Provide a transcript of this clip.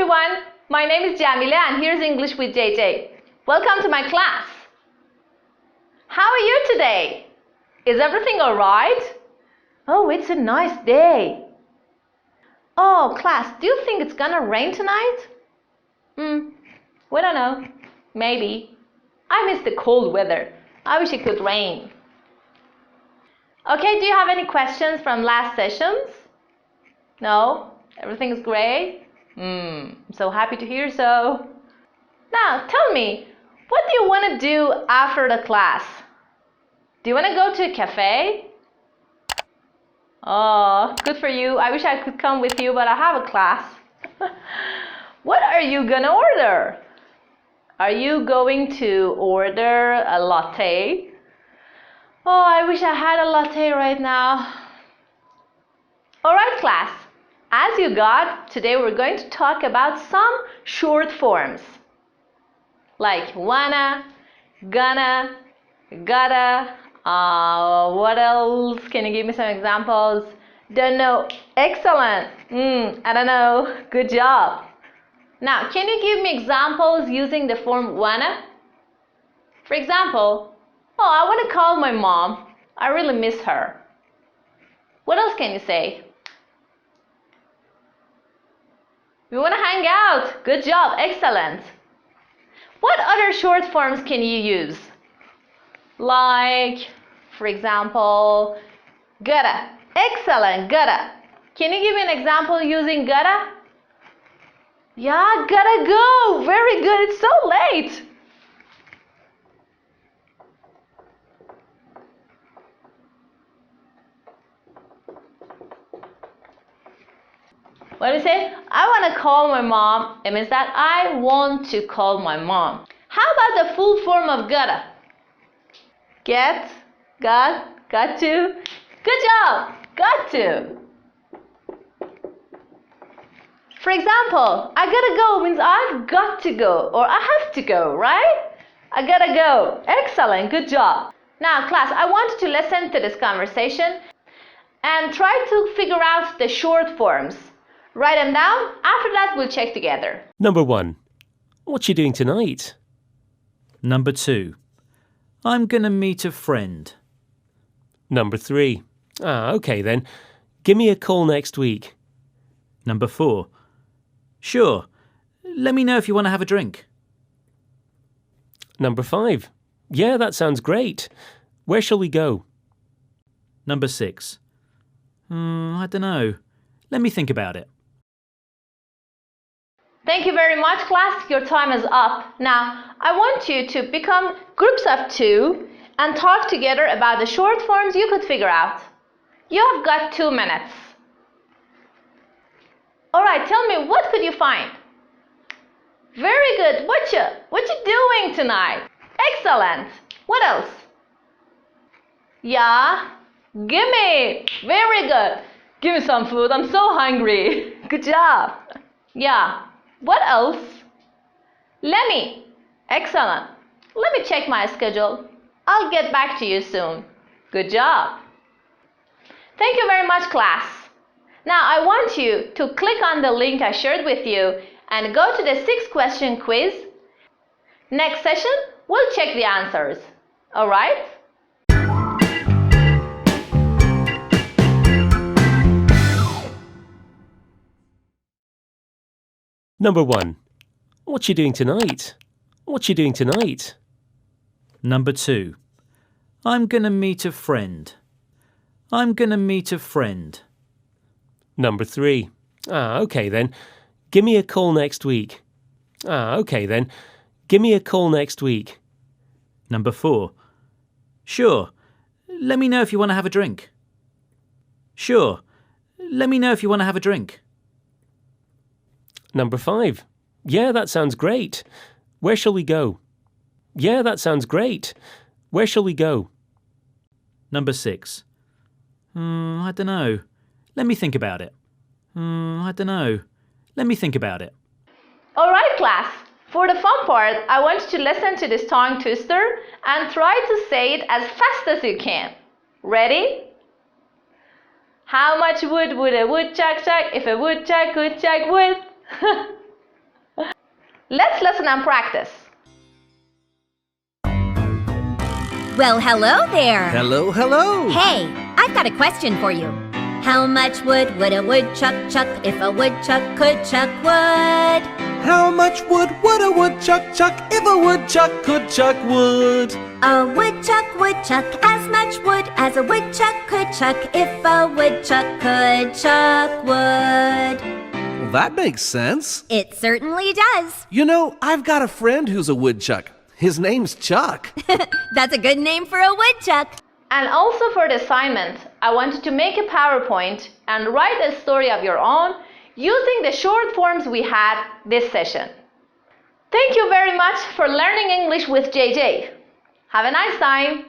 everyone, my name is Jamila and here's English with JeJe. Welcome to my class. How are you today? Is everything alright? Oh, it's a nice day. Oh, class, do you think it's gonna rain tonight? We don't know. Maybe. I miss the cold weather. I wish it could rain. Okay, do you have any questions from last sessions? No? Everything's great? I'm so happy to hear so. Now, tell me, what do you want to do after the class? Do you want to go to a cafe? Oh, good for you. I wish I could come with you, but I have a class. What are you gonna order? Are you going to order a latte? Oh, I wish I had a latte right now. Alright, class. As you got, today we're going to talk about some short forms. Like wanna, gonna, gotta. What else? Can you give me some examples? Don't know. Excellent. I don't know. Good job. Now, can you give me examples using the form wanna? For example, oh, I want to call my mom. I really miss her. What else can you say? We want to hang out. Good job. Excellent. What other short forms can you use? Like, for example, gotta. Excellent. Gotta. Can you give me an example using gotta? Yeah, gotta go. Very good. It's so late. What do you say? I want to call my mom. It means that I want to call my mom. How about the full form of gotta? Get, got to. Good job. Got to. For example, I gotta go means I've got to go or I have to go, right? I gotta go. Excellent. Good job. Now, class, I want you to listen to this conversation and try to figure out the short forms. Write them down. After that, we'll check together. Number 1. What you doing tonight? Number 2. I'm gonna meet a friend. Number 3. Okay then. Give me a call next week. Number 4. Sure. Let me know if you want to have a drink. Number 5. Yeah, that sounds great. Where shall we go? Number 6. I don't know. Let me think about it. Thank you very much, class. Your time is up. Now, I want you to become groups of 2 and talk together about the short forms you could figure out. You have got 2 minutes. Alright, tell me, what could you find? Very good. Whatcha? What you doing tonight? Excellent. What else? Yeah. Gimme. Very good. Give me some food. I'm so hungry. Good job. Yeah. What else? Lemme. Excellent. Let me check my schedule. I'll get back to you soon. Good job. Thank you very much, class. Now I want you to click on the link I shared with you and go to the 6-question quiz. Next session, we'll check the answers. Alright? Number 1. What you doing tonight? What you doing tonight? Number 2. I'm gonna meet a friend. I'm gonna meet a friend. Number 3. Okay then. Give me a call next week. Okay then. Give me a call next week. Number 4. Sure. Let me know if you want to have a drink. Sure. Let me know if you want to have a drink. Number 5. Yeah, that sounds great. Where shall we go? Yeah, that sounds great. Where shall we go? Number 6. I don't know. Let me think about it. I don't know. Let me think about it. Alright, class. For the fun part, I want you to listen to this tongue twister and try to say it as fast as you can. Ready? How much wood would a woodchuck chuck if a woodchuck could chuck wood? Let's listen and practice. Well, hello there. Hello, hello. Hey, I've got a question for you. How much wood would a woodchuck chuck if a woodchuck could chuck wood? How much wood would a woodchuck chuck if a woodchuck could chuck wood? A woodchuck would chuck as much wood as a woodchuck could chuck if a woodchuck could chuck wood. Well, that makes sense. It certainly does. You know, I've got a friend who's a woodchuck. His name's Chuck. That's a good name for a woodchuck. And also for the assignment, I want you to make a PowerPoint and write a story of your own using the short forms we had this session. Thank you very much for learning English with JeJe. Have a nice time.